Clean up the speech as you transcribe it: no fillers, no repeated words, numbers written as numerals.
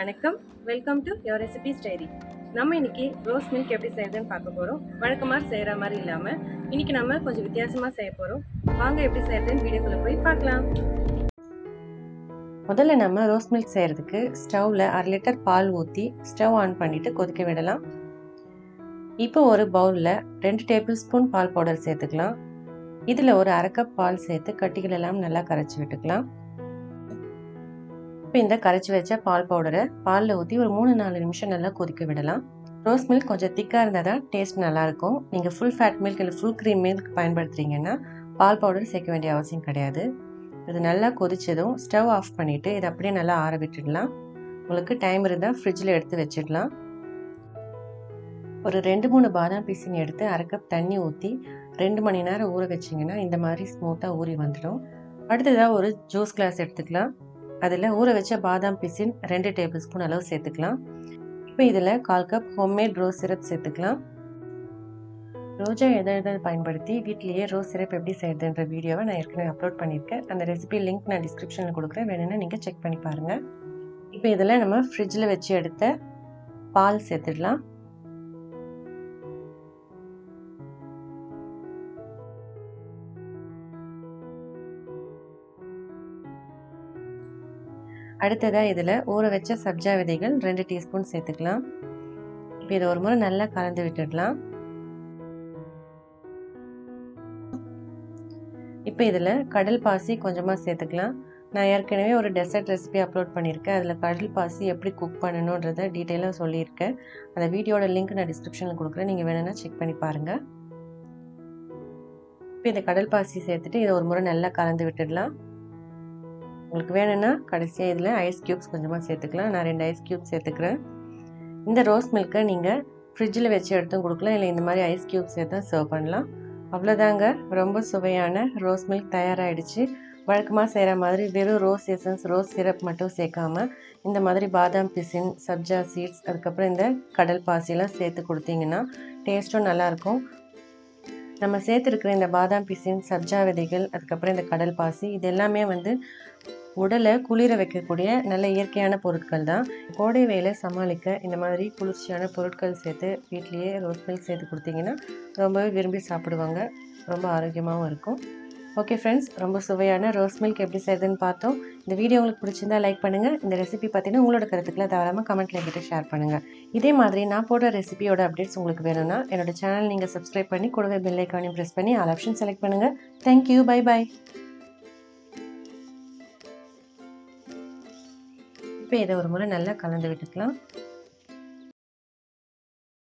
வணக்கம், welcome to your recipes diary. நம்ம இன்னைக்கு ரோஸ் மில்க் எப்படி செய்யறதுன்னு பார்க்க போகிறோம். வழக்கமாக செய்கிற மாதிரி இல்லாமல் இன்னைக்கு நம்ம கொஞ்சம் வித்தியாசமாக செய்ய போகிறோம். வாங்க எப்படி செய்யறதுன்னு வீடியோக்குள்ளே போய் பார்க்கலாம். முதல்ல நம்ம ரோஸ் மில்க் செய்கிறதுக்கு ஸ்டவ்வில் 1/2 லிட்டர் பால் ஊற்றி ஸ்டவ் ஆன் பண்ணிவிட்டு கொதிக்க விடலாம். இப்போ ஒரு பவுலில் 2 டேபிள் ஸ்பூன் பால் பவுடர் சேர்த்துக்கலாம். இதில் ஒரு 1/2 கப் பால் சேர்த்து கட்டிகள் எல்லாம் நல்லா கரைச்சி விட்டுக்கலாம். இப்போ இந்த கரைச்சி வச்ச பால் பவுடரை பாலில் ஊற்றி ஒரு 3-4 நிமிஷம் நல்லா கொதிக்க விடலாம். ரோஸ் மில்க் கொஞ்சம் திக்காக இருந்தால் தான் டேஸ்ட் நல்லாயிருக்கும். நீங்கள் ஃபுல் ஃபேட் மில்க் இல்லை ஃபுல் க்ரீம் மில்க் பயன்படுத்துகிறீங்கன்னா பால் பவுடர் சேர்க்க வேண்டிய அவசியம் கிடையாது. இது நல்லா கொதிச்சதும் ஸ்டவ் ஆஃப் பண்ணிவிட்டு இதை அப்படியே நல்லா ஆற விட்டுடலாம். உங்களுக்கு டைம் இருந்தால் ஃப்ரிட்ஜில் எடுத்து வச்சிடலாம். ஒரு 2-3 பாதாம் பீசினி எடுத்து 1/2 கப் தண்ணி ஊற்றி 2 மணி நேரம் ஊற வச்சிங்கன்னா இந்த மாதிரி ஸ்மூத்தாக ஊறி வந்துடும். அடுத்ததாக ஒரு ஜூஸ் கிளாஸ் எடுத்துக்கலாம். அதில் ஊற வச்ச பாதாம் பிசின் 2 டேபிள் ஸ்பூன் அளவு சேர்த்துக்கலாம். இப்போ இதில் 1/4 கப் ஹோம்மேட் ரோஸ் சிரப் சேர்த்துக்கலாம். ரோஜா எதை பயன்படுத்தி வீட்லேயே ரோஸ் சிரப் எப்படி செய்யறதுன்ற வீடியோவை நான் ஏற்கனவே அப்லோட் பண்ணியிருக்கேன். அந்த ரெசிபி லிங்க் நான் டிஸ்கிரிப்ஷனில் கொடுக்குறேன், வேணும்னா நீங்கள் செக் பண்ணி பாருங்கள். இப்போ இதில் நம்ம ஃப்ரிட்ஜில் வச்சு எடுத்த பால் சேர்த்துடலாம். அடுத்ததாக இதில் ஊற வச்ச சப்ஜா விதைகள் 2 டீஸ்பூன் சேர்த்துக்கலாம். இப்போ இதை ஒரு முறை நல்லா கலந்து விட்டுடலாம். இப்போ இதில் கடல் பாசி கொஞ்சமாக சேர்த்துக்கலாம். நான் ஏற்கனவே ஒரு டெசர்ட் ரெசிபி அப்லோட் பண்ணியிருக்கேன். அதில் கடல் பாசி எப்படி குக் பண்ணணுன்றதை டீட்டெயிலாக சொல்லியிருக்கேன். அந்த வீடியோட லிங்க் நான் டிஸ்கிரிப்ஷனில் கொடுக்குறேன், நீங்கள் வேணும்னா செக் பண்ணி பாருங்கள். இப்போ இந்த கடல் பாசி சேர்த்துட்டு இதை ஒரு முறை நல்லா கலந்து விட்டுடலாம். உங்களுக்கு வேணும்னா கடைசியாக இதில் ஐஸ் க்யூப்ஸ் கொஞ்சமாக சேர்த்துக்கலாம். நான் 2 ஐஸ் க்யூப்ஸ் சேர்த்துக்கிறேன். இந்த ரோஸ் மில்க்கை நீங்கள் ஃப்ரிட்ஜில் வச்சு எடுத்தும் கொடுக்கலாம், இல்லை இந்த மாதிரி ஐஸ் க்யூப்ஸ் சேர்த்து சர்வ் பண்ணலாம். அவ்வளோதாங்க, ரொம்ப சுவையான ரோஸ் மில்க் தயாராகிடுச்சு. வழக்கமாக செய்கிற மாதிரி வெறும் ரோஸ் எசன்ஸ் ரோஸ் சிரப் மட்டும் சேர்க்காம இந்த மாதிரி பாதாம் பிசின், சப்ஜா சீட்ஸ், அதுக்கப்புறம் இந்த கடல் பாசிலாம் சேர்த்து கொடுத்தீங்கன்னா டேஸ்ட்டும் நல்லாயிருக்கும். நம்ம சேர்த்துருக்கிற இந்த பாதாம் பிசின், சப்ஜா விதைகள், அதுக்கப்புறம் இந்த கடல் பாசி, இது எல்லாமே உடலை குளிர வைக்கக்கூடிய நல்ல இயற்கையான பொருட்கள் தான். கோடை வெயிலை சமாளிக்க இந்த மாதிரி குளிர்ச்சியான பொருட்கள் சேர்த்து வீட்லேயே ரோஸ் மில்க் சேர்த்து கொடுத்தீங்கன்னா ரொம்பவே விரும்பி சாப்பிடுவாங்க. ரொம்ப ஆரோக்கியமாகவும் இருக்கும். ஓகே ஃப்ரெண்ட்ஸ், ரொம்ப சுவையான ரோஸ் மில்க் எப்படி செய்யுதுன்னு பார்த்தோம். இந்த வீடியோ உங்களுக்கு பிடிச்சிருந்தா லைக் பண்ணுங்கள். இந்த ரெசிபி பார்த்தீங்கன்னா உங்களோட கருத்துக்களை தவறாமல் கமெண்ட்டில் என்கிட்ட ஷேர் பண்ணுங்கள். இதே மாதிரி நான் போடுற ரெசிபியோட அப்டேட்ஸ் உங்களுக்கு வேணும்னா என்னோட சேனல் நீங்கள் சப்ஸ்கிரைப் பண்ணி கூடவே பெல் ஐக்கானையும் ப்ரெஸ் பண்ணி ஆல் ஆப்ஷன் செலக்ட் பண்ணுங்கள். Thank you, bye bye. இப்போ இதை ஒரு முறை நல்லா கலந்து விட்டுக்கலாம்.